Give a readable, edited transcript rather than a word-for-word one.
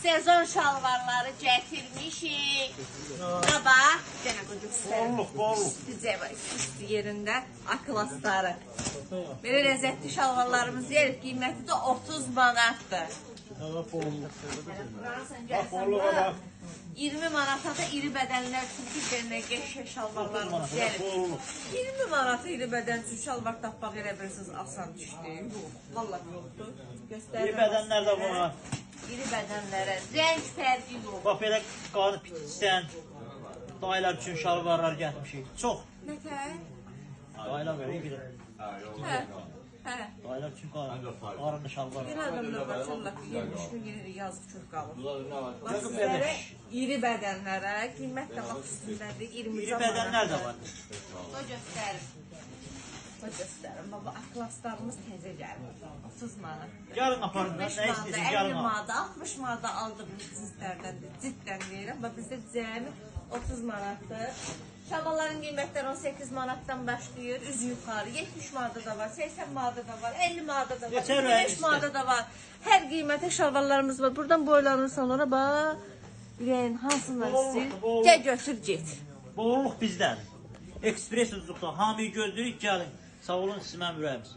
Sezon şalvarları gətirmişik. Qabaq, gənə qocuq Bolluq. üstü yerində aklasları. Belə ləzzətli şalvarlarımız yer, qiyməti də 30 manatdır. Bolluğa bax. 20 manata da iri bədənlər üçün bir dənə qəşəng şalvarlarımız gəlir. 20 manata iri bədən üçün şalvar tapmaq elə bilirsiniz asan düşdü. Yox, vallahi yoxdur. Göstərirəm. İri bədənlər də var. İri bədənlərə rəng fərqi yox. Bax belə qanı pitsən dayılar üçün şalvarlar gətirmişik. Çox. Nətər? Dayılar belə iyi bilir. Hə. Hə. Dayılar üçün qarında şalvar. Bir adamlar var, Allah yemiş gün yeri yazıb çox qalır. Bax sizlərə iri bədənlərə qiymət də bax üstündədir, 20 İri bədənlər də var. O göstərim. O göstərim. Baba, aklaslarımız təzə gəlir. 30 manat. Yarın aparın da, nə 50 istəsin yarın al. manat, 60 manat aldığımız cizlərdəndir. Ciddən deyirəm. Bax bizdə cəmi 30 manatdır. Şalvarların qiymətləri 18 manatdan başlayır, üzü yuxarı. 70 manata da var, 80 manata da var, 50 manata da var, 25 manata da var. Hər qiymətə şalvarlarımız var. Buradan boylanırsan sonra bax. Ürəyin hansından istəyir? Gəl götür get. Bolluq bizdən. Ekspres ucluqdan. Hamıyı gözləyirik, gəlin. Sağ olun, sizin mənim ürəyimiz.